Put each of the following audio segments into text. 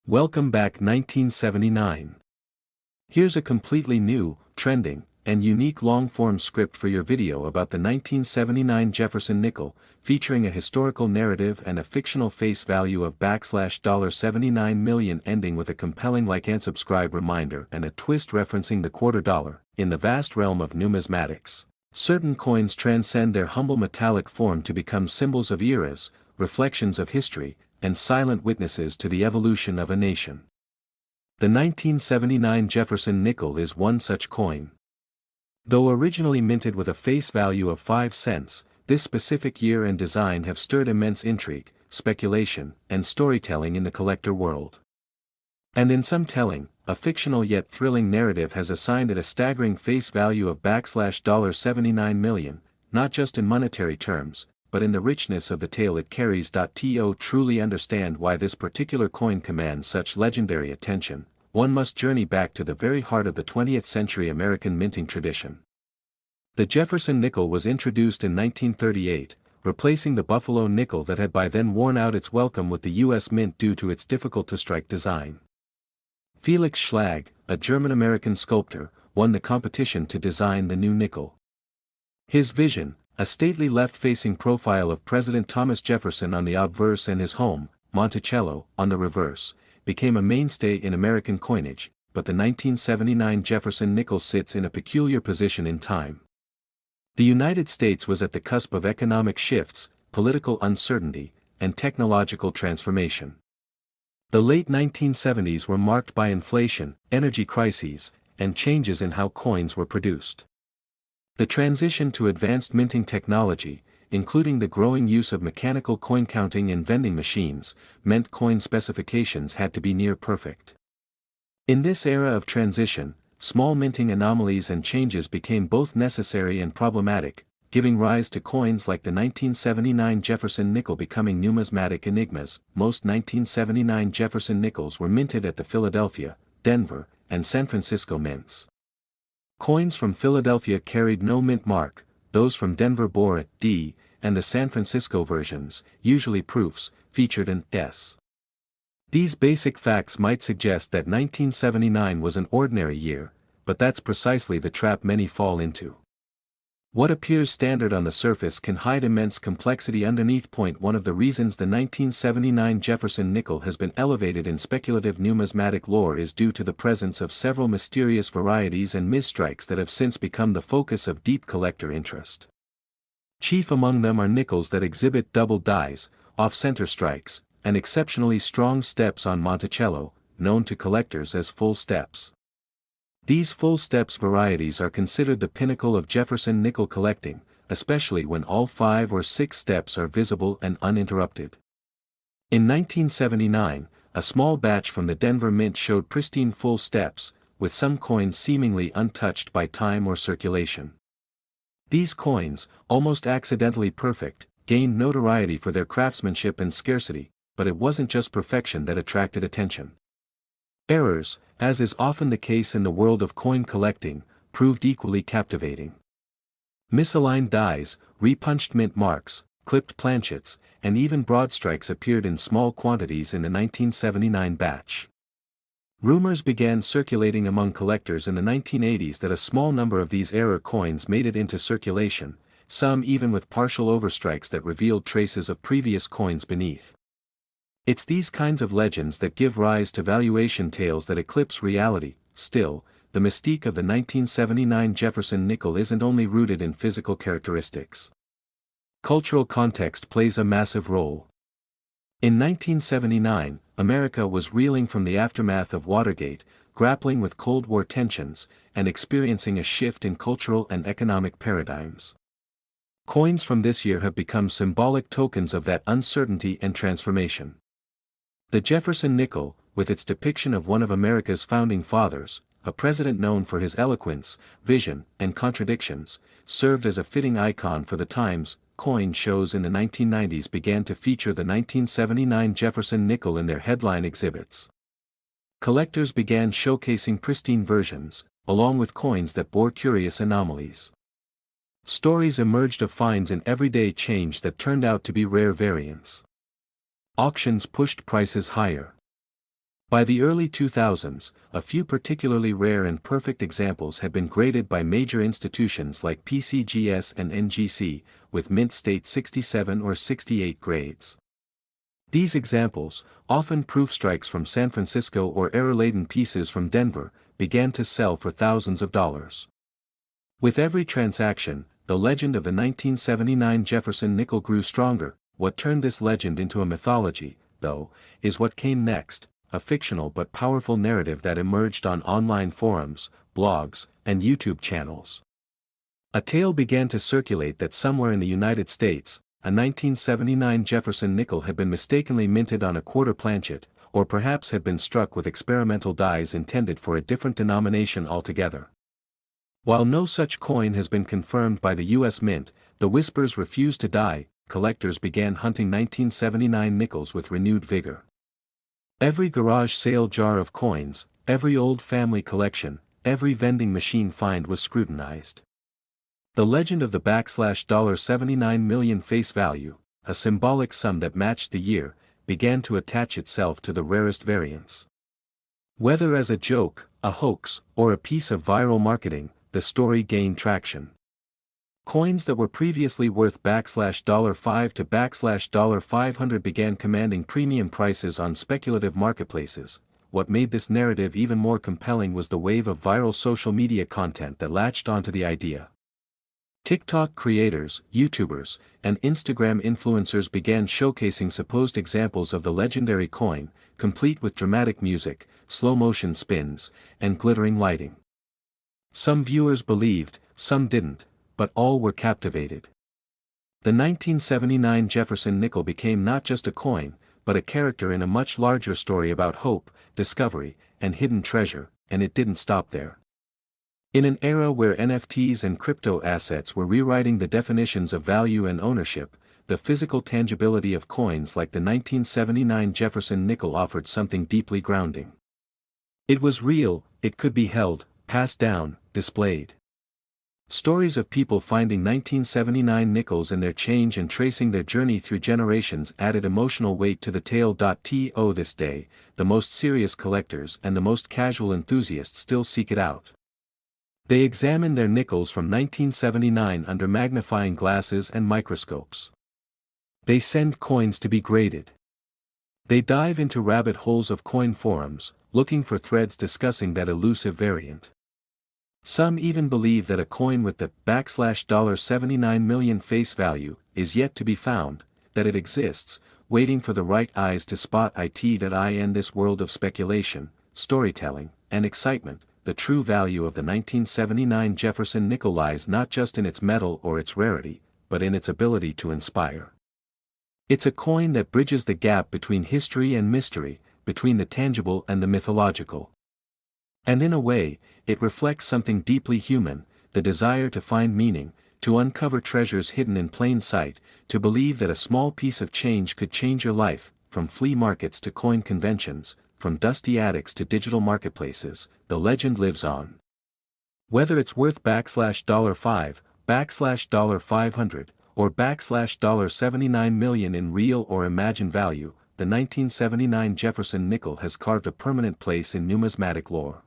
Welcome back 1979. Here's a completely new, trending, and unique long-form script for your video about the 1979 Jefferson nickel, featuring a historical narrative and a fictional face value of $79 million ending with a compelling like and subscribe reminder and a twist referencing the quarter dollar. In the vast realm of numismatics, certain coins transcend their humble metallic form to become symbols of eras, reflections of history, and silent witnesses to the evolution of a nation. The 1979 Jefferson nickel is one such coin. Though originally minted with a face value of 5 cents, this specific year and design have stirred immense intrigue, speculation, and storytelling in the collector world. And in some telling, a fictional yet thrilling narrative has assigned it a staggering face value of $79 million, not just in monetary terms, but in the richness of the tale it carries. To truly understand why this particular coin commands such legendary attention, one must journey back to the very heart of the 20th century American minting tradition. The Jefferson nickel was introduced in 1938, replacing the Buffalo nickel that had by then worn out its welcome with the U.S. Mint due to its difficult-to-strike design. Felix Schlag, a German-American sculptor, won the competition to design the new nickel. His vision, a stately left-facing profile of President Thomas Jefferson on the obverse and his home, Monticello, on the reverse, became a mainstay in American coinage, but the 1979 Jefferson nickel sits in a peculiar position in time. The United States was at the cusp of economic shifts, political uncertainty, and technological transformation. The late 1970s were marked by inflation, energy crises, and changes in how coins were produced. The transition to advanced minting technology, including the growing use of mechanical coin counting and vending machines, meant coin specifications had to be near perfect. In this era of transition, small minting anomalies and changes became both necessary and problematic, giving rise to coins like the 1979 Jefferson nickel becoming numismatic enigmas. Most 1979 Jefferson nickels were minted at the Philadelphia, Denver, and San Francisco mints. Coins from Philadelphia carried no mint mark, those from Denver bore a D, and the San Francisco versions, usually proofs, featured an S. These basic facts might suggest that 1979 was an ordinary year, but that's precisely the trap many fall into. What appears standard on the surface can hide immense complexity underneath. One of the reasons the 1979 Jefferson nickel has been elevated in speculative numismatic lore is due to the presence of several mysterious varieties and misstrikes that have since become the focus of deep collector interest. Chief among them are nickels that exhibit double dies, off-center strikes, and exceptionally strong steps on Monticello, known to collectors as full steps. These full steps varieties are considered the pinnacle of Jefferson nickel collecting, especially when all 5 or 6 steps are visible and uninterrupted. In 1979, a small batch from the Denver Mint showed pristine full steps, with some coins seemingly untouched by time or circulation. These coins, almost accidentally perfect, gained notoriety for their craftsmanship and scarcity, but it wasn't just perfection that attracted attention. Errors, as is often the case in the world of coin collecting, proved equally captivating. Misaligned dies, repunched mint marks, clipped planchets, and even broad strikes appeared in small quantities in the 1979 batch. Rumors began circulating among collectors in the 1980s that a small number of these error coins made it into circulation, some even with partial overstrikes that revealed traces of previous coins beneath. It's these kinds of legends that give rise to valuation tales that eclipse reality. Still, the mystique of the 1979 Jefferson nickel isn't only rooted in physical characteristics. Cultural context plays a massive role. In 1979, America was reeling from the aftermath of Watergate, grappling with Cold War tensions, and experiencing a shift in cultural and economic paradigms. Coins from this year have become symbolic tokens of that uncertainty and transformation. The Jefferson nickel, with its depiction of one of America's founding fathers, a president known for his eloquence, vision, and contradictions, served as a fitting icon for the times. Coin shows in the 1990s began to feature the 1979 Jefferson nickel in their headline exhibits. Collectors began showcasing pristine versions, along with coins that bore curious anomalies. Stories emerged of finds in everyday change that turned out to be rare variants. Auctions pushed prices higher. By the early 2000s, a few particularly rare and perfect examples had been graded by major institutions like PCGS and NGC, with mint state 67 or 68 grades. These examples, often proof strikes from San Francisco or error-laden pieces from Denver, began to sell for thousands of dollars. With every transaction, the legend of the 1979 Jefferson nickel grew stronger. What turned this legend into a mythology, though, is what came next, a fictional but powerful narrative that emerged on online forums, blogs, and YouTube channels. A tale began to circulate that somewhere in the United States, a 1979 Jefferson nickel had been mistakenly minted on a quarter planchet, or perhaps had been struck with experimental dies intended for a different denomination altogether. While no such coin has been confirmed by the U.S. Mint, the whispers refused to die. Collectors began hunting 1979 nickels with renewed vigor. Every garage sale jar of coins, every old family collection, every vending machine find was scrutinized. The legend of the $79 million face value, a symbolic sum that matched the year, began to attach itself to the rarest variants. Whether as a joke, a hoax, or a piece of viral marketing, the story gained traction. Coins that were previously worth $5 to $500 began commanding premium prices on speculative marketplaces. What made this narrative even more compelling was the wave of viral social media content that latched onto the idea. TikTok creators, YouTubers, and Instagram influencers began showcasing supposed examples of the legendary coin, complete with dramatic music, slow-motion spins, and glittering lighting. Some viewers believed, some didn't, but all were captivated. The 1979 Jefferson nickel became not just a coin, but a character in a much larger story about hope, discovery, and hidden treasure, and it didn't stop there. In an era where NFTs and crypto assets were rewriting the definitions of value and ownership, the physical tangibility of coins like the 1979 Jefferson nickel offered something deeply grounding. It was real, it could be held, passed down, displayed. Stories of people finding 1979 nickels in their change and tracing their journey through generations added emotional weight to the tale. To this day, the most serious collectors and the most casual enthusiasts still seek it out. They examine their nickels from 1979 under magnifying glasses and microscopes. They send coins to be graded. They dive into rabbit holes of coin forums, looking for threads discussing that elusive variant. Some even believe that a coin with the $79 million face value is yet to be found, that it exists, waiting for the right eyes to spot it. In this world of speculation, storytelling, and excitement, the true value of the 1979 Jefferson nickel lies not just in its metal or its rarity, but in its ability to inspire. It's a coin that bridges the gap between history and mystery, between the tangible and the mythological. And in a way, it reflects something deeply human, the desire to find meaning, to uncover treasures hidden in plain sight, to believe that a small piece of change could change your life. From flea markets to coin conventions, from dusty attics to digital marketplaces, the legend lives on. Whether it's worth $5, $500, or $79 million in real or imagined value, the 1979 Jefferson nickel has carved a permanent place in numismatic lore.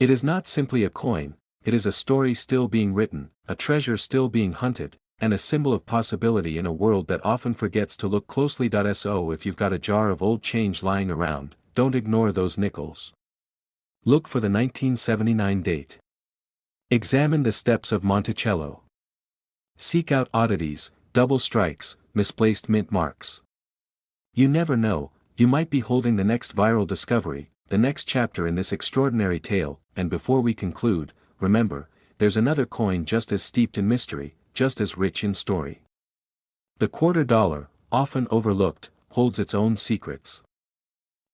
It is not simply a coin, it is a story still being written, a treasure still being hunted, and a symbol of possibility in a world that often forgets to look closely. So if you've got a jar of old change lying around, don't ignore those nickels. Look for the 1979 date. Examine the steps of Monticello. Seek out oddities, double strikes, misplaced mint marks. You never know, you might be holding the next viral discovery, the next chapter in this extraordinary tale. And before we conclude, remember, there's another coin just as steeped in mystery, just as rich in story. The quarter dollar, often overlooked, holds its own secrets.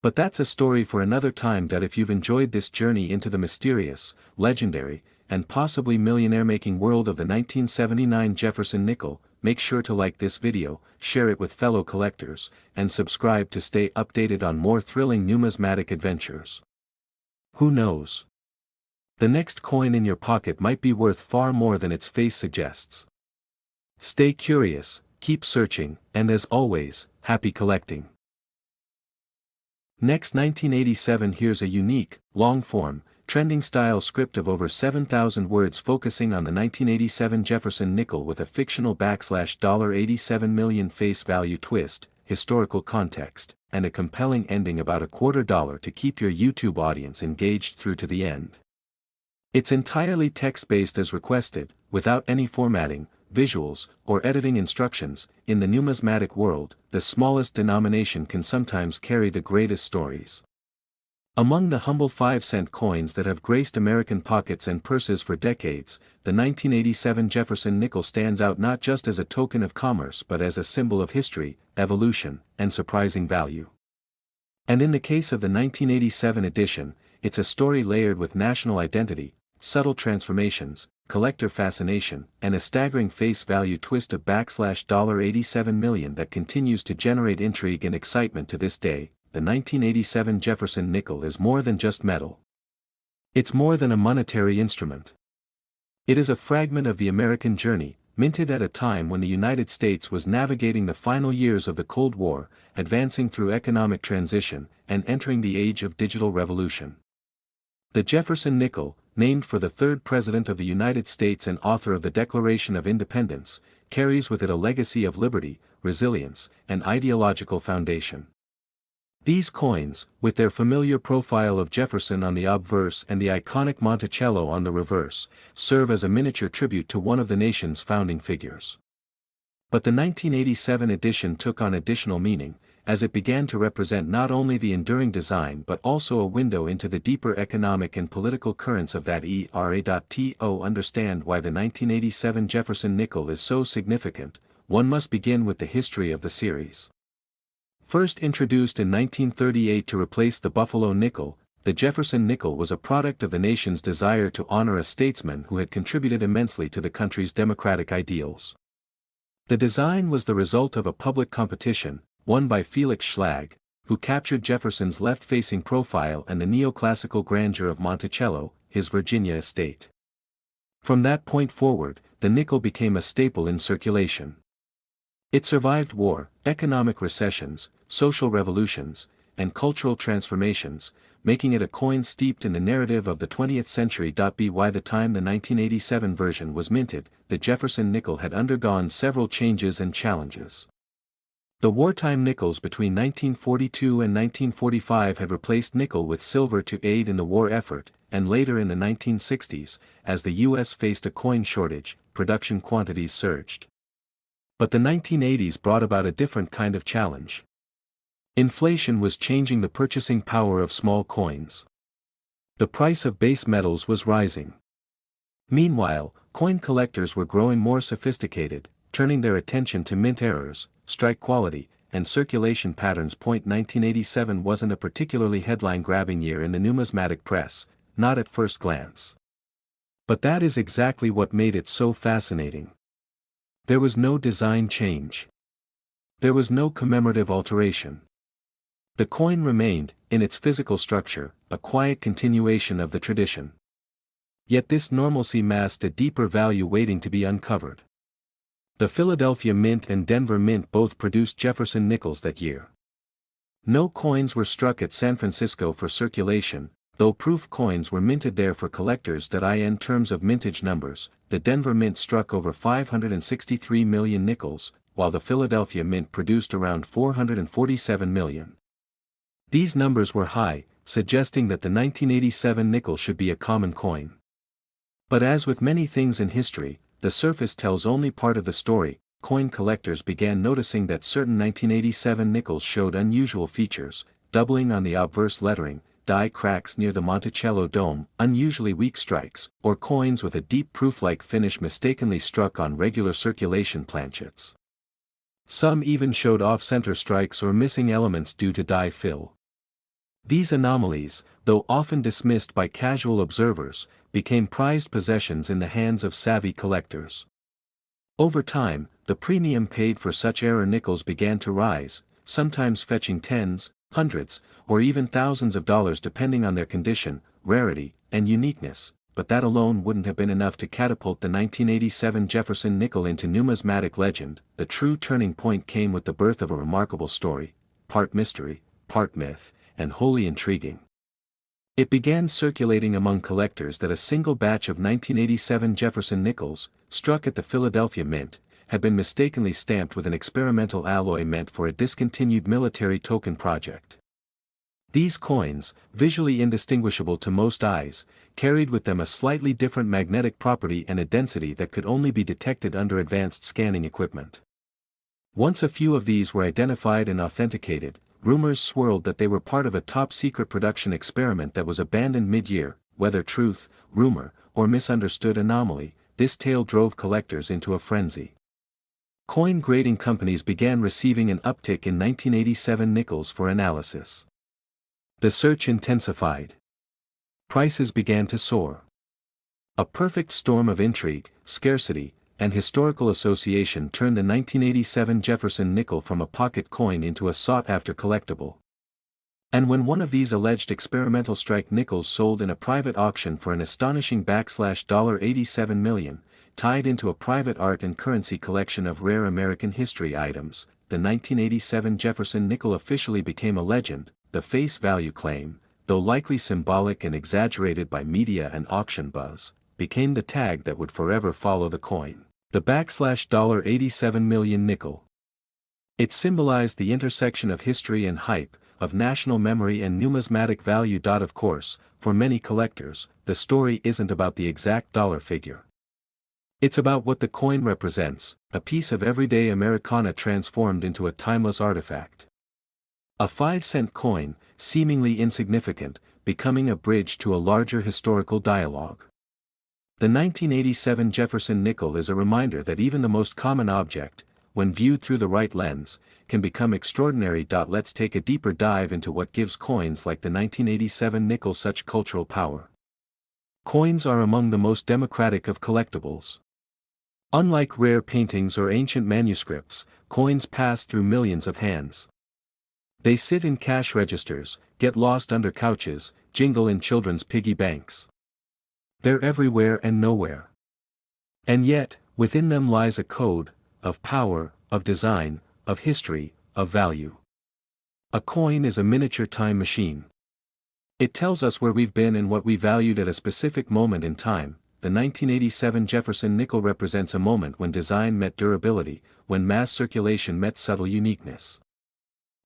But that's a story for another time. If you've enjoyed this journey into the mysterious, legendary, and possibly millionaire-making world of the 1979 Jefferson nickel, make sure to like this video, share it with fellow collectors, and subscribe to stay updated on more thrilling numismatic adventures. Who knows? The next coin in your pocket might be worth far more than its face suggests. Stay curious, keep searching, and as always, happy collecting. Next, 1987. Here's a unique, long-form, trending-style script of over 7,000 words focusing on the 1987 Jefferson nickel with a fictional $87 million face value twist, historical context, and a compelling ending about $0.25 to keep your YouTube audience engaged through to the end. It's entirely text-based as requested, without any formatting, visuals, or editing instructions. In the numismatic world, the smallest denomination can sometimes carry the greatest stories. Among the humble 5-cent coins that have graced American pockets and purses for decades, the 1987 Jefferson nickel stands out not just as a token of commerce but as a symbol of history, evolution, and surprising value. And in the case of the 1987 edition, it's a story layered with national identity, subtle transformations, collector fascination, and a staggering face value twist of $87 million that continues to generate intrigue and excitement to this day. The 1987 Jefferson nickel is more than just metal. It's more than a monetary instrument. It is a fragment of the American journey, minted at a time when the United States was navigating the final years of the Cold War, advancing through economic transition, and entering the age of digital revolution. The Jefferson nickel, named for the third President of the United States and author of the Declaration of Independence, carries with it a legacy of liberty, resilience, and ideological foundation. These coins, with their familiar profile of Jefferson on the obverse and the iconic Monticello on the reverse, serve as a miniature tribute to one of the nation's founding figures. But the 1987 edition took on additional meaning, as it began to represent not only the enduring design but also a window into the deeper economic and political currents of that era. To understand why the 1987 Jefferson nickel is so significant, one must begin with the history of the series. First introduced in 1938 to replace the Buffalo nickel, the Jefferson nickel was a product of the nation's desire to honor a statesman who had contributed immensely to the country's democratic ideals. The design was the result of a public competition, won by Felix Schlag, who captured Jefferson's left-facing profile and the neoclassical grandeur of Monticello, his Virginia estate. From that point forward, the nickel became a staple in circulation. It survived war, economic recessions, social revolutions, and cultural transformations, making it a coin steeped in the narrative of the 20th century. By the time the 1987 version was minted, the Jefferson nickel had undergone several changes and challenges. The wartime nickels between 1942 and 1945 had replaced nickel with silver to aid in the war effort, and later in the 1960s, as the U.S. faced a coin shortage, production quantities surged. But the 1980s brought about a different kind of challenge. Inflation was changing the purchasing power of small coins. The price of base metals was rising. Meanwhile, coin collectors were growing more sophisticated, turning their attention to mint errors, strike quality, and circulation patterns. 1987 wasn't a particularly headline-grabbing year in the numismatic press, not at first glance. But that is exactly what made it so fascinating. There was no design change. There was no commemorative alteration. The coin remained, in its physical structure, a quiet continuation of the tradition. Yet this normalcy masked a deeper value waiting to be uncovered. The Philadelphia Mint and Denver Mint both produced Jefferson nickels that year. No coins were struck at San Francisco for circulation, though proof coins were minted there for collectors. In terms of mintage numbers, the Denver Mint struck over 563 million nickels, while the Philadelphia Mint produced around 447 million. These numbers were high, suggesting that the 1987 nickel should be a common coin. But as with many things in history, the surface tells only part of the story. Coin collectors began noticing that certain 1987 nickels showed unusual features, doubling on the obverse lettering, die cracks near the Monticello dome, unusually weak strikes, or coins with a deep proof-like finish mistakenly struck on regular circulation planchets. Some even showed off-center strikes or missing elements due to die fill. These anomalies, though often dismissed by casual observers, became prized possessions in the hands of savvy collectors. Over time, the premium paid for such error nickels began to rise, sometimes fetching tens, hundreds, or even thousands of dollars depending on their condition, rarity, and uniqueness, but that alone wouldn't have been enough to catapult the 1987 Jefferson nickel into numismatic legend. The true turning point came with the birth of a remarkable story, part mystery, part myth, and wholly intriguing. It began circulating among collectors that a single batch of 1987 Jefferson nickels, struck at the Philadelphia Mint, had been mistakenly stamped with an experimental alloy meant for a discontinued military token project. These coins, visually indistinguishable to most eyes, carried with them a slightly different magnetic property and a density that could only be detected under advanced scanning equipment. Once a few of these were identified and authenticated, rumors swirled that they were part of a top-secret production experiment that was abandoned mid-year. Whether truth, rumor, or misunderstood anomaly, this tale drove collectors into a frenzy. Coin grading companies began receiving an uptick in 1987 nickels for analysis. The search intensified. Prices began to soar. A perfect storm of intrigue, scarcity, and historical association turned the 1987 Jefferson nickel from a pocket coin into a sought-after collectible. And when one of these alleged experimental strike nickels sold in a private auction for an astonishing $87 million, tied into a private art and currency collection of rare American history items, the 1987 Jefferson nickel officially became a legend. The face value claim, though likely symbolic and exaggerated by media and auction buzz, became the tag that would forever follow the coin. The $87 million nickel. It symbolized the intersection of history and hype, of national memory and numismatic value. Of course, for many collectors, the story isn't about the exact dollar figure. It's about what the coin represents, a piece of everyday Americana transformed into a timeless artifact. A 5-cent coin, seemingly insignificant, becoming a bridge to a larger historical dialogue. The 1987 Jefferson nickel is a reminder that even the most common object, when viewed through the right lens, can become extraordinary. Let's take a deeper dive into what gives coins like the 1987 nickel such cultural power. Coins are among the most democratic of collectibles. Unlike rare paintings or ancient manuscripts, coins pass through millions of hands. They sit in cash registers, get lost under couches, jingle in children's piggy banks. They're everywhere and nowhere. And yet, within them lies a code, of power, of design, of history, of value. A coin is a miniature time machine. It tells us where we've been and what we valued at a specific moment in time. The 1987 Jefferson nickel represents a moment when design met durability, when mass circulation met subtle uniqueness.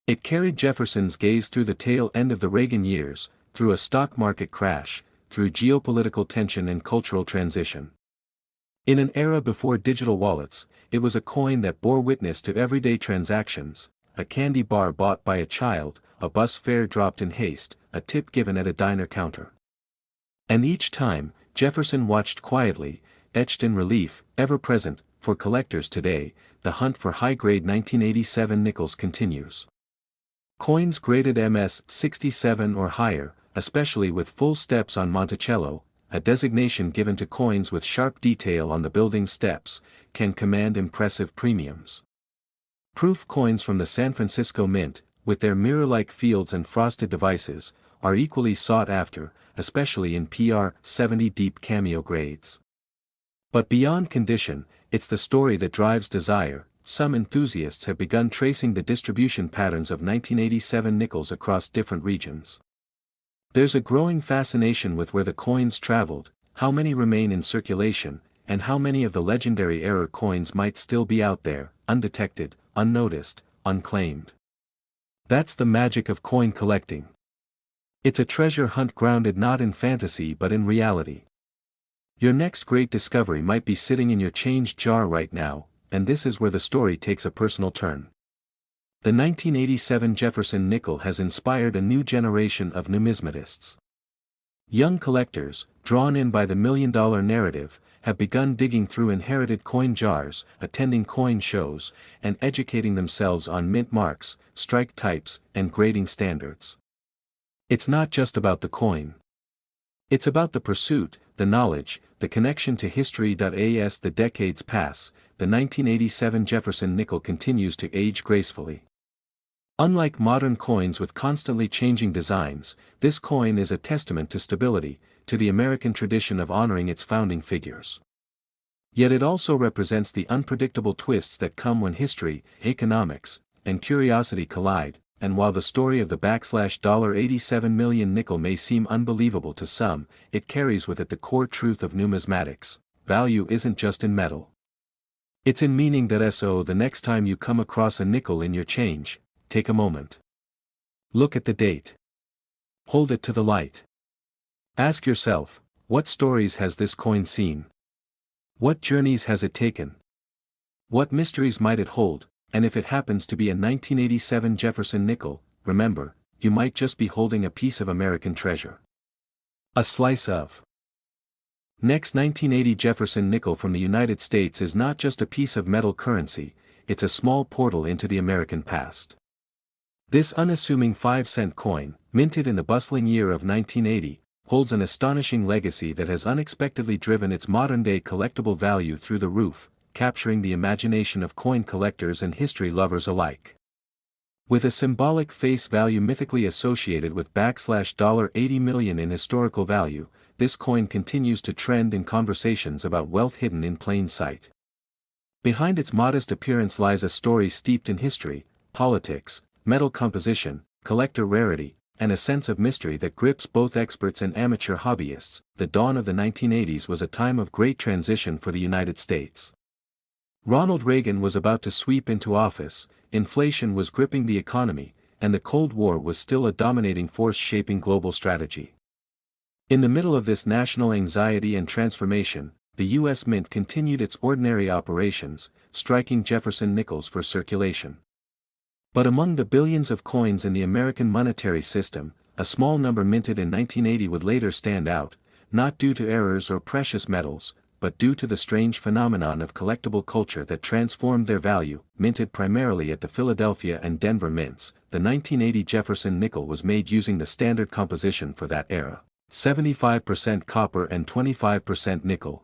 It carried Jefferson's gaze through the tail end of the Reagan years, through a stock market crash, through geopolitical tension and cultural transition. In an era before digital wallets, it was a coin that bore witness to everyday transactions, a candy bar bought by a child, a bus fare dropped in haste, a tip given at a diner counter. And each time, Jefferson watched quietly, etched in relief, ever present. For collectors today, the hunt for high-grade 1987 nickels continues. Coins graded MS 67 or higher, especially with full steps on Monticello, a designation given to coins with sharp detail on the building steps, can command impressive premiums. Proof coins from the San Francisco Mint, with their mirror-like fields and frosted devices, are equally sought after, especially in PR 70 deep cameo grades. But beyond condition, it's the story that drives desire. Some enthusiasts have begun tracing the distribution patterns of 1987 nickels across different regions. There's a growing fascination with where the coins traveled, how many remain in circulation, and how many of the legendary error coins might still be out there, undetected, unnoticed, unclaimed. That's the magic of coin collecting. It's a treasure hunt grounded not in fantasy but in reality. Your next great discovery might be sitting in your change jar right now, and this is where the story takes a personal turn. The 1987 Jefferson nickel has inspired a new generation of numismatists. Young collectors, drawn in by the million-dollar narrative, have begun digging through inherited coin jars, attending coin shows, and educating themselves on mint marks, strike types, and grading standards. It's not just about the coin. It's about the pursuit, the knowledge, the connection to history. As the decades pass, the 1987 Jefferson nickel continues to age gracefully. Unlike modern coins with constantly changing designs, this coin is a testament to stability, to the American tradition of honoring its founding figures. Yet it also represents the unpredictable twists that come when history, economics, and curiosity collide. and while the story of the $87 million nickel may seem unbelievable to some, it carries with it the core truth of numismatics: value isn't just in metal. It's in meaning that the next time you come across a nickel in your change, take a moment. Look at the date. Hold it to the light. Ask yourself, what stories has this coin seen? What journeys has it taken? What mysteries might it hold? And if it happens to be a 1987 Jefferson nickel, remember, you might just be holding a piece of American treasure. A slice of. Next 1980 Jefferson nickel from the United States is not just a piece of metal currency, it's a small portal into the American past. This unassuming 5-cent coin, minted in the bustling year of 1980, holds an astonishing legacy that has unexpectedly driven its modern-day collectible value through the roof, capturing the imagination of coin collectors and history lovers alike. With a symbolic face value mythically associated with $80 million in historical value, this coin continues to trend in conversations about wealth hidden in plain sight. Behind its modest appearance lies a story steeped in history, politics, metal composition, collector rarity, and a sense of mystery that grips both experts and amateur hobbyists. The dawn of the 1980s was a time of great transition for the United States. Ronald Reagan was about to sweep into office, inflation was gripping the economy, and the Cold War was still a dominating force shaping global strategy. In the middle of this national anxiety and transformation, the U.S. Mint continued its ordinary operations, striking Jefferson nickels for circulation. But among the billions of coins in the American monetary system, a small number minted in 1980 would later stand out, not due to errors or precious metals, but due to the strange phenomenon of collectible culture that transformed their value. Minted primarily at the Philadelphia and Denver mints, the 1980 Jefferson nickel was made using the standard composition for that era: 75% copper and 25% nickel.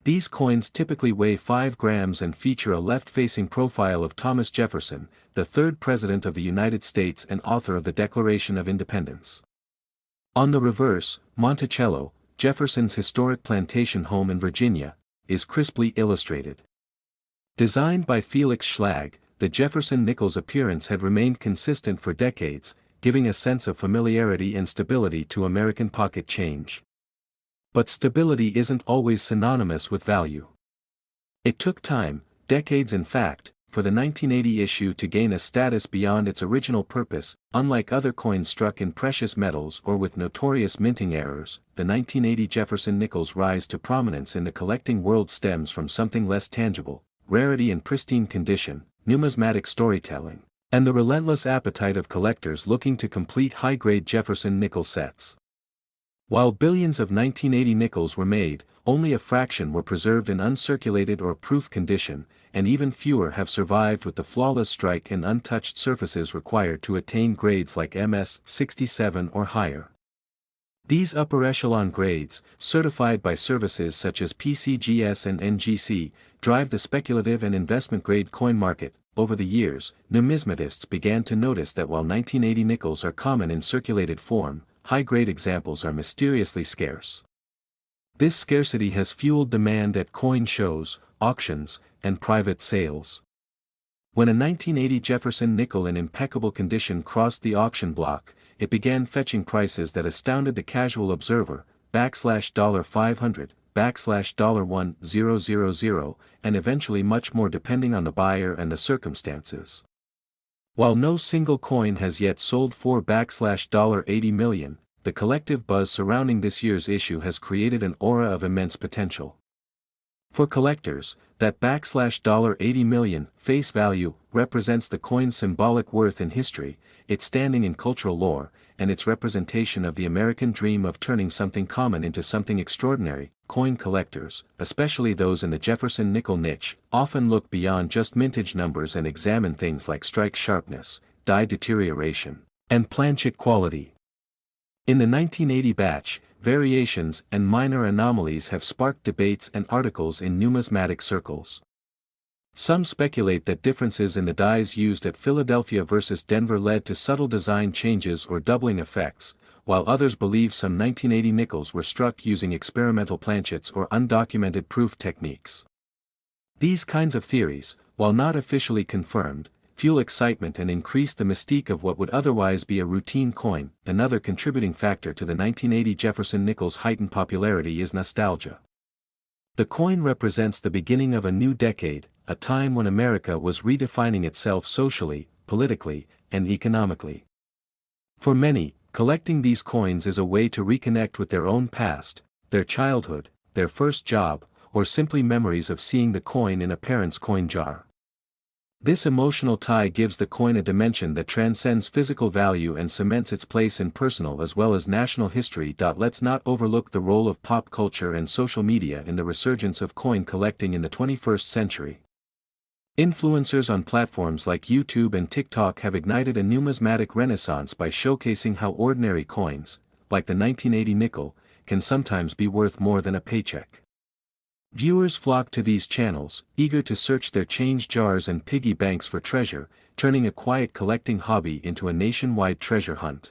These coins typically weigh 5 grams and feature a left-facing profile of Thomas Jefferson, the third President of the United States and author of the Declaration of Independence. On the reverse, Monticello, Jefferson's historic plantation home in Virginia, is crisply illustrated. Designed by Felix Schlag, the Jefferson nickel's appearance had remained consistent for decades, giving a sense of familiarity and stability to American pocket change. But stability isn't always synonymous with value. It took time, decades in fact, for the 1980 issue to gain a status beyond its original purpose. Unlike other coins struck in precious metals or with notorious minting errors, the 1980 Jefferson nickel's rise to prominence in the collecting world stems from something less tangible: rarity and pristine condition, numismatic storytelling, and the relentless appetite of collectors looking to complete high-grade Jefferson nickel sets. While billions of 1980 nickels were made, only a fraction were preserved in uncirculated or proof condition, and even fewer have survived with the flawless strike and untouched surfaces required to attain grades like MS-67 or higher. These upper echelon grades, certified by services such as PCGS and NGC, drive the speculative and investment-grade coin market. Over the years, numismatists began to notice that while 1980 nickels are common in circulated form, high-grade examples are mysteriously scarce. This scarcity has fueled demand at coin shows, auctions, and private sales. When a 1980 Jefferson nickel in impeccable condition crossed the auction block, it began fetching prices that astounded the casual observer: $500, $1,000, and eventually much more depending on the buyer and the circumstances. While no single coin has yet sold for $80 million, the collective buzz surrounding this year's issue has created an aura of immense potential. For collectors, that $80 million face value represents the coin's symbolic worth in history, its standing in cultural lore, and its representation of the American dream of turning something common into something extraordinary. Coin collectors, especially those in the Jefferson nickel niche, often look beyond just mintage numbers and examine things like strike sharpness, die deterioration, and planchet quality. In the 1980 batch, variations and minor anomalies have sparked debates and articles in numismatic circles. Some speculate that differences in the dies used at Philadelphia versus Denver led to subtle design changes or doubling effects, while others believe some 1980 nickels were struck using experimental planchets or undocumented proof techniques. These kinds of theories, while not officially confirmed, fuel excitement and increase the mystique of what would otherwise be a routine coin. Another contributing factor to the 1980 Jefferson nickel's heightened popularity is nostalgia. The coin represents the beginning of a new decade, a time when America was redefining itself socially, politically, and economically. For many, collecting these coins is a way to reconnect with their own past, their childhood, their first job, or simply memories of seeing the coin in a parent's coin jar. This emotional tie gives the coin a dimension that transcends physical value and cements its place in personal as well as national history. Let's not overlook the role of pop culture and social media in the resurgence of coin collecting in the 21st century. Influencers on platforms like YouTube and TikTok have ignited a numismatic renaissance by showcasing how ordinary coins, like the 1980 nickel, can sometimes be worth more than a paycheck. Viewers flock to these channels, eager to search their change jars and piggy banks for treasure, turning a quiet collecting hobby into a nationwide treasure hunt.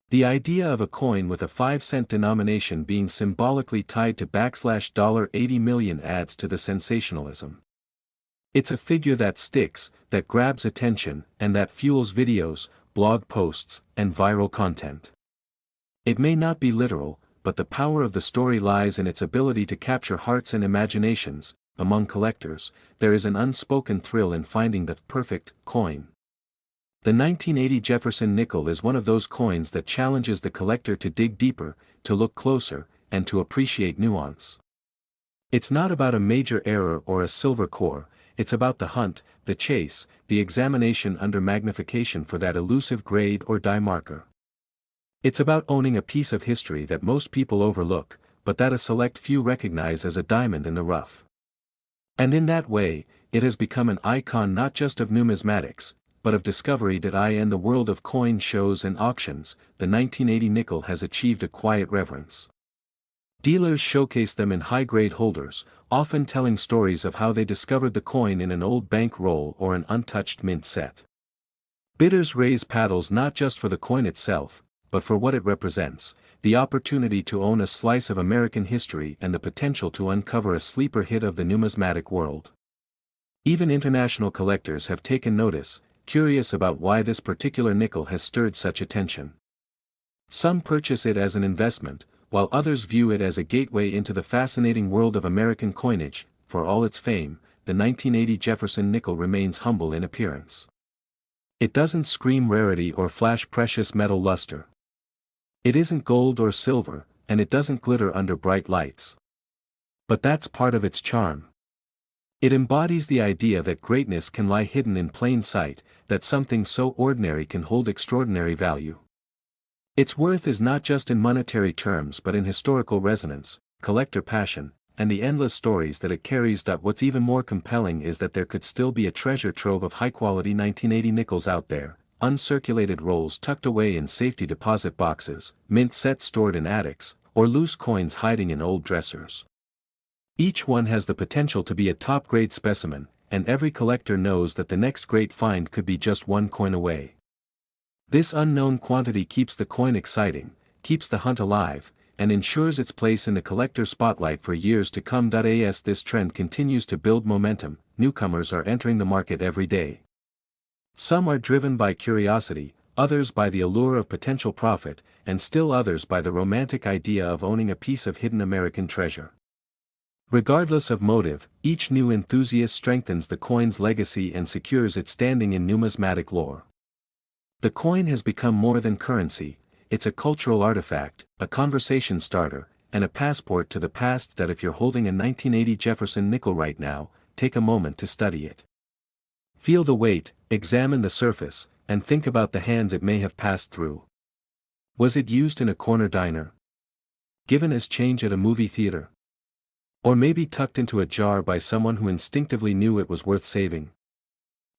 The idea of a coin with a 5-cent denomination being symbolically tied to $80 million adds to the sensationalism. It's a figure that sticks, that grabs attention, and that fuels videos, blog posts, and viral content. It may not be literal, but the power of the story lies in its ability to capture hearts and imaginations. Among collectors, there is an unspoken thrill in finding the perfect coin. The 1980 Jefferson nickel is one of those coins that challenges the collector to dig deeper, to look closer, and to appreciate nuance. It's not about a major error or a silver core, it's about the hunt, the chase, the examination under magnification for that elusive grade or die marker. It's about owning a piece of history that most people overlook, but that a select few recognize as a diamond in the rough. And in that way, it has become an icon not just of numismatics, but of discovery. In the world of coin shows and auctions, the 1980 nickel has achieved a quiet reverence. Dealers showcase them in high-grade holders, often telling stories of how they discovered the coin in an old bank roll or an untouched mint set. Bidders raise paddles not just for the coin itself, but for what it represents, the opportunity to own a slice of American history and the potential to uncover a sleeper hit of the numismatic world. Even international collectors have taken notice, curious about why this particular nickel has stirred such attention. Some purchase it as an investment, while others view it as a gateway into the fascinating world of American coinage. For all its fame, the 1980 Jefferson nickel remains humble in appearance. It doesn't scream rarity or flash precious metal luster. It isn't gold or silver, and it doesn't glitter under bright lights. But that's part of its charm. It embodies the idea that greatness can lie hidden in plain sight, that something so ordinary can hold extraordinary value. Its worth is not just in monetary terms but in historical resonance, collector passion, and the endless stories that it carries. What's even more compelling is that there could still be a treasure trove of high-quality 1980 nickels out there, uncirculated rolls tucked away in safety deposit boxes, mint sets stored in attics, or loose coins hiding in old dressers. Each one has the potential to be a top-grade specimen, and every collector knows that the next great find could be just one coin away. This unknown quantity keeps the coin exciting, keeps the hunt alive, and ensures its place in the collector spotlight for years to come. As this trend continues to build momentum, newcomers are entering the market every day. Some are driven by curiosity, others by the allure of potential profit, and still others by the romantic idea of owning a piece of hidden American treasure. Regardless of motive, each new enthusiast strengthens the coin's legacy and secures its standing in numismatic lore. The coin has become more than currency, it's a cultural artifact, a conversation starter, and a passport to the past. If you're holding a 1980 Jefferson nickel right now, take a moment to study it. Feel the weight, examine the surface, and think about the hands it may have passed through. Was it used in a corner diner? Given as change at a movie theater? Or maybe tucked into a jar by someone who instinctively knew it was worth saving?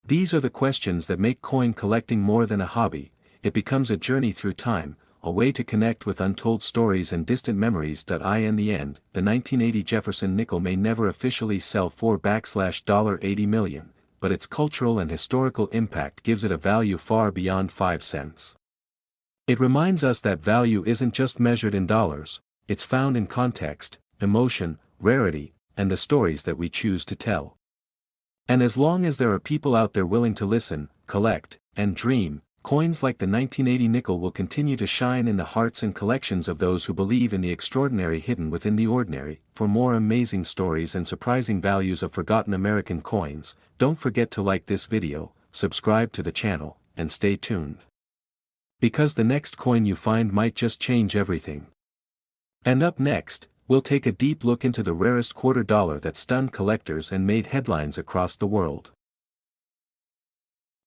These are the questions that make coin collecting more than a hobby. It becomes a journey through time, a way to connect with untold stories and distant memories. In the end, the 1980 Jefferson nickel may never officially sell for $80 million, but its cultural and historical impact gives it a value far beyond 5 cents. It reminds us that value isn't just measured in dollars, it's found in context, emotion, rarity, and the stories that we choose to tell. And as long as there are people out there willing to listen, collect, and dream, coins like the 1980 nickel will continue to shine in the hearts and collections of those who believe in the extraordinary hidden within the ordinary. For more amazing stories and surprising values of forgotten American coins, don't forget to like this video, subscribe to the channel, and stay tuned. Because the next coin you find might just change everything. And up next, we'll take a deep look into the rarest quarter dollar that stunned collectors and made headlines across the world.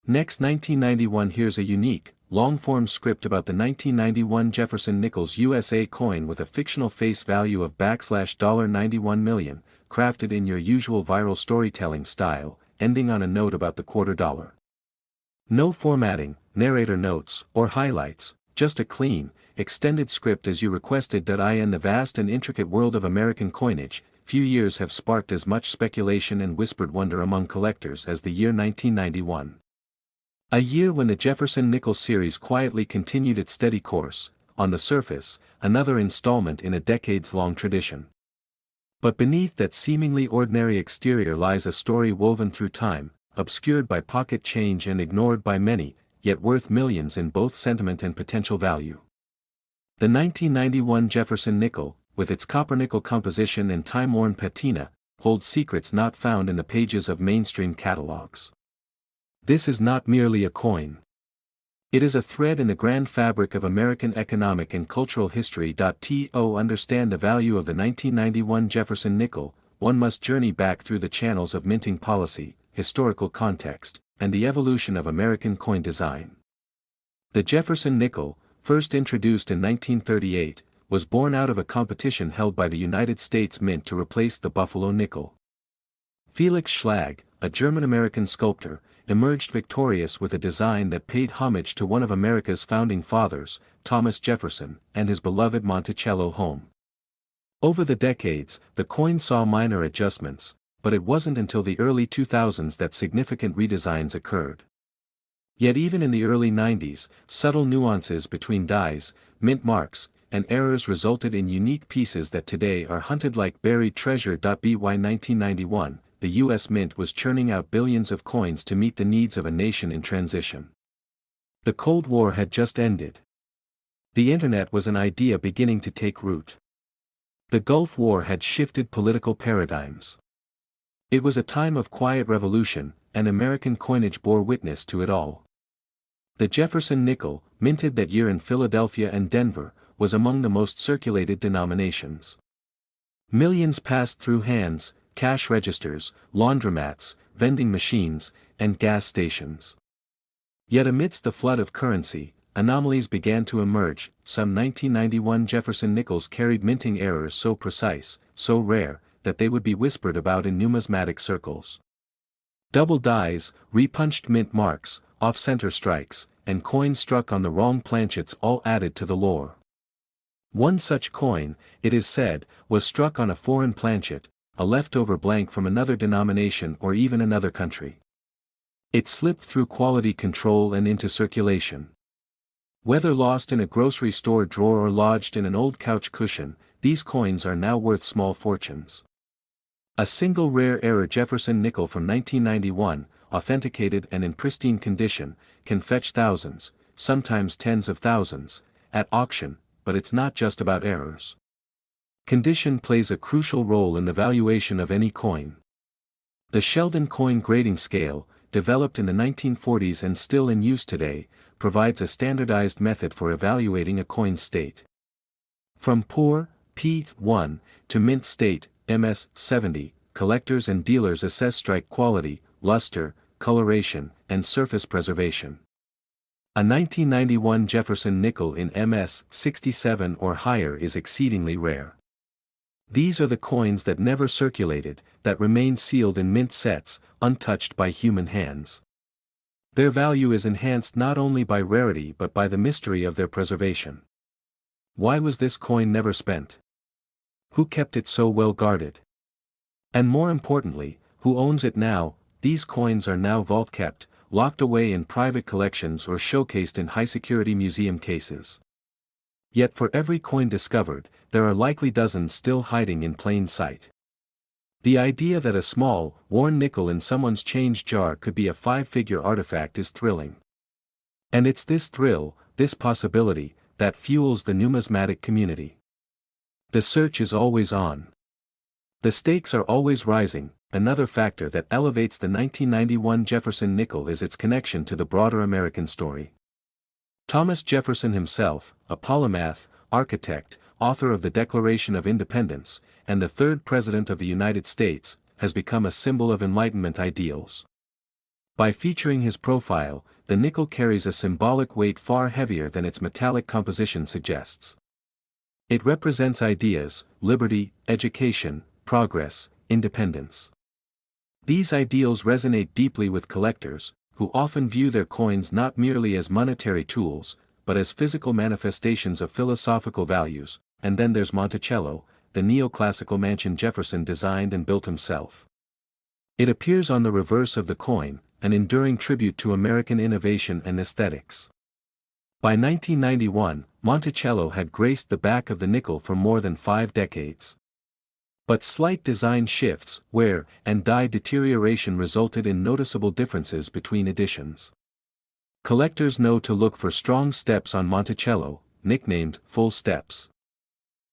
Next, 1991. Here's a unique, long-form script about the 1991 Jefferson Nichols USA coin with a fictional face value of $91 million, crafted in your usual viral storytelling style, ending on a note about the quarter dollar. No formatting, narrator notes, or highlights, just a clean, extended script as you requested. In the vast and intricate world of American coinage, few years have sparked as much speculation and whispered wonder among collectors as the year 1991. A year when the Jefferson Nichols series quietly continued its steady course, on the surface, another installment in a decades-long tradition. But beneath that seemingly ordinary exterior lies a story woven through time, obscured by pocket change and ignored by many, yet worth millions in both sentiment and potential value. The 1991 Jefferson nickel, with its copper-nickel composition and time-worn patina, holds secrets not found in the pages of mainstream catalogs. This is not merely a coin. It is a thread in the grand fabric of American economic and cultural history. To understand the value of the 1991 Jefferson nickel, one must journey back through the channels of minting policy, historical context, and the evolution of American coin design. The Jefferson nickel, first introduced in 1938, was born out of a competition held by the United States Mint to replace the Buffalo nickel. Felix Schlag, a German-American sculptor, emerged victorious with a design that paid homage to one of America's founding fathers, Thomas Jefferson, and his beloved Monticello home. Over the decades, the coin saw minor adjustments, but it wasn't until the early 2000s that significant redesigns occurred. Yet even in the early 90s, subtle nuances between dies, mint marks, and errors resulted in unique pieces that today are hunted like buried treasure. By 1991, the U.S. Mint was churning out billions of coins to meet the needs of a nation in transition. The Cold War had just ended. The Internet was an idea beginning to take root. The Gulf War had shifted political paradigms. It was a time of quiet revolution, and American coinage bore witness to it all. The Jefferson nickel, minted that year in Philadelphia and Denver, was among the most circulated denominations. Millions passed through hands, cash registers, laundromats, vending machines, and gas stations. Yet amidst the flood of currency, anomalies began to emerge. Some 1991 Jefferson nickels carried minting errors so precise, so rare, that they would be whispered about in numismatic circles. Double dies, repunched mint marks, off-center strikes, and coins struck on the wrong planchets all added to the lore. One such coin, it is said, was struck on a foreign planchet, a leftover blank from another denomination or even another country. It slipped through quality control and into circulation. Whether lost in a grocery store drawer or lodged in an old couch cushion, these coins are now worth small fortunes. A single rare error Jefferson nickel from 1991, authenticated and in pristine condition, can fetch thousands, sometimes tens of thousands, at auction, but it's not just about errors. Condition plays a crucial role in the valuation of any coin. The Sheldon coin grading scale, developed in the 1940s and still in use today, provides a standardized method for evaluating a coin's state. From poor, P1, to mint state, MS70, collectors and dealers assess strike quality, luster, coloration, and surface preservation. A 1991 Jefferson nickel in MS67 or higher is exceedingly rare. These are the coins that never circulated, that remain sealed in mint sets, untouched by human hands. Their value is enhanced not only by rarity but by the mystery of their preservation. Why was this coin never spent? Who kept it so well guarded? And more importantly, who owns it now? These coins are now vault-kept, locked away in private collections or showcased in high-security museum cases. Yet for every coin discovered, there are likely dozens still hiding in plain sight. The idea that a small, worn nickel in someone's change jar could be a five-figure artifact is thrilling. And it's this thrill, this possibility, that fuels the numismatic community. The search is always on. The stakes are always rising. Another factor that elevates the 1991 Jefferson nickel is its connection to the broader American story. Thomas Jefferson himself, a polymath, architect, author of the Declaration of Independence, and the third President of the United States, has become a symbol of Enlightenment ideals. By featuring his profile, the nickel carries a symbolic weight far heavier than its metallic composition suggests. It represents ideas, liberty, education, progress, independence. These ideals resonate deeply with collectors, who often view their coins not merely as monetary tools, but as physical manifestations of philosophical values. And then there's Monticello, the neoclassical mansion Jefferson designed and built himself. It appears on the reverse of the coin, an enduring tribute to American innovation and aesthetics. By 1991, Monticello had graced the back of the nickel for more than 5 decades. But slight design shifts, wear, and die deterioration resulted in noticeable differences between editions. Collectors know to look for strong steps on Monticello, nicknamed full steps.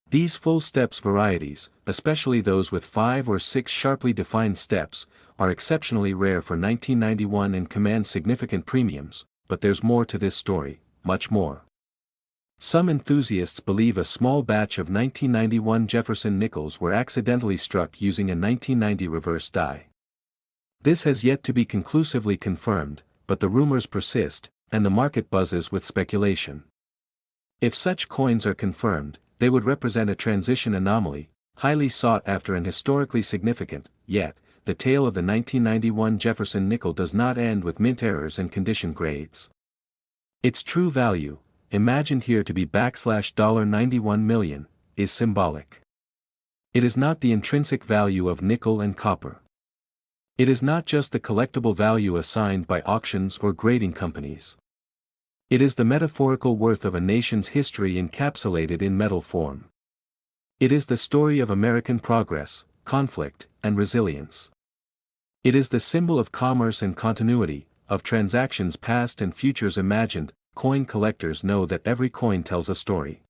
These full steps varieties, especially those with 5 or 6 sharply defined steps, are exceptionally rare for 1991 and command significant premiums, but there's more to this story, much more. Some enthusiasts believe a small batch of 1991 Jefferson nickels were accidentally struck using a 1990 reverse die. This has yet to be conclusively confirmed, but the rumors persist, and the market buzzes with speculation. If such coins are confirmed, they would represent a transition anomaly, highly sought after and historically significant. Yet, the tale of the 1991 Jefferson nickel does not end with mint errors and condition grades. Its true value, imagined here to be $91 million, is symbolic. It is not the intrinsic value of nickel and copper. It is not just the collectible value assigned by auctions or grading companies. It is the metaphorical worth of a nation's history encapsulated in metal form. It is the story of American progress, conflict, and resilience. It is the symbol of commerce and continuity, of transactions past and futures imagined. Coin collectors know that every coin tells a story.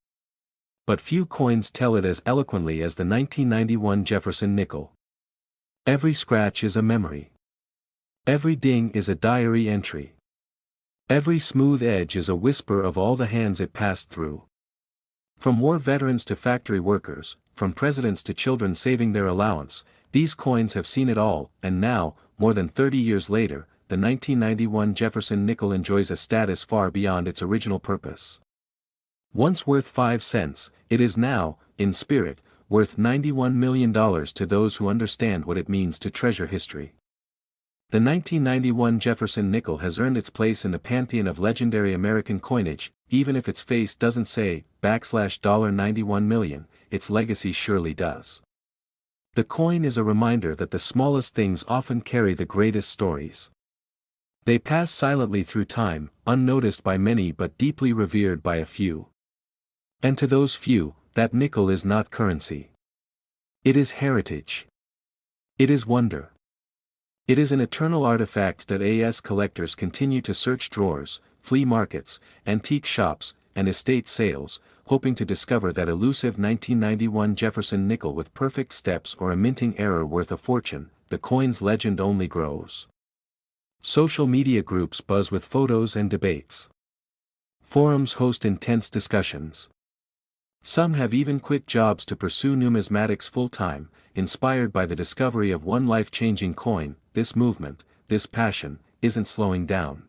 But few coins tell it as eloquently as the 1991 Jefferson nickel. Every scratch is a memory. Every ding is a diary entry. Every smooth edge is a whisper of all the hands it passed through. From war veterans to factory workers, from presidents to children saving their allowance, these coins have seen it all, and now, more than 30 years later, the 1991 Jefferson nickel enjoys a status far beyond its original purpose. Once worth 5 cents, it is now, in spirit, worth $91 million to those who understand what it means to treasure history. The 1991 Jefferson nickel has earned its place in the pantheon of legendary American coinage. Even if its face doesn't say $91 million, its legacy surely does. The coin is a reminder that the smallest things often carry the greatest stories. They pass silently through time, unnoticed by many but deeply revered by a few. And to those few, that nickel is not currency. It is heritage. It is wonder. It is an eternal artifact that AS collectors continue to search drawers, flea markets, antique shops, and estate sales, hoping to discover that elusive 1991 Jefferson nickel with perfect steps or a minting error worth a fortune. The coin's legend only grows. Social media groups buzz with photos and debates. Forums host intense discussions. Some have even quit jobs to pursue numismatics full-time, inspired by the discovery of one life-changing coin. This movement, this passion, isn't slowing down.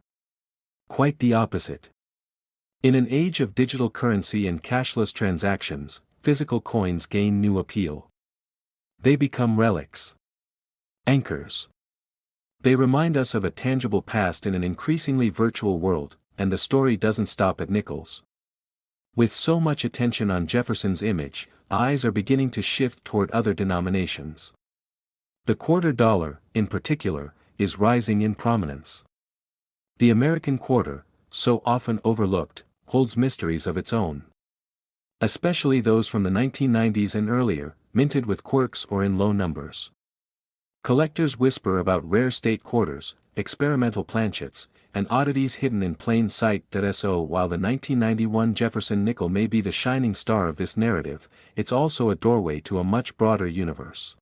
Quite the opposite. In an age of digital currency and cashless transactions, physical coins gain new appeal. They become relics. Anchors. They remind us of a tangible past in an increasingly virtual world, and the story doesn't stop at nickels. With so much attention on Jefferson's image, eyes are beginning to shift toward other denominations. The quarter dollar, in particular, is rising in prominence. The American quarter, so often overlooked, holds mysteries of its own. Especially those from the 1990s and earlier, minted with quirks or in low numbers. Collectors whisper about rare state quarters, experimental planchets, and oddities hidden in plain sight. So while the 1991 Jefferson nickel may be the shining star of this narrative, it's also a doorway to a much broader universe.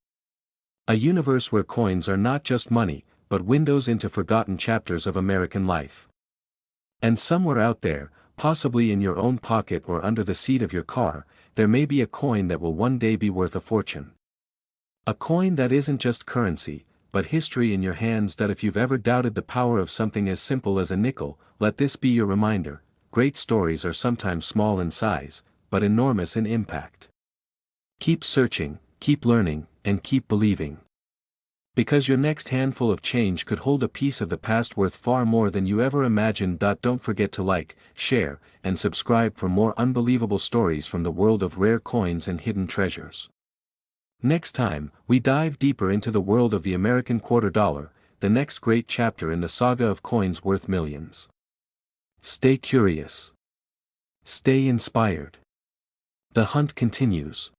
A universe where coins are not just money, but windows into forgotten chapters of American life. And somewhere out there, possibly in your own pocket or under the seat of your car, there may be a coin that will one day be worth a fortune. A coin that isn't just currency, but history in your hands. That if you've ever doubted the power of something as simple as a nickel, let this be your reminder: great stories are sometimes small in size, but enormous in impact. Keep searching, keep learning, and keep believing. Because your next handful of change could hold a piece of the past worth far more than you ever imagined. Don't forget to like, share, and subscribe for more unbelievable stories from the world of rare coins and hidden treasures. Next time, we dive deeper into the world of the American quarter dollar, the next great chapter in the saga of coins worth millions. Stay curious. Stay inspired. The hunt continues.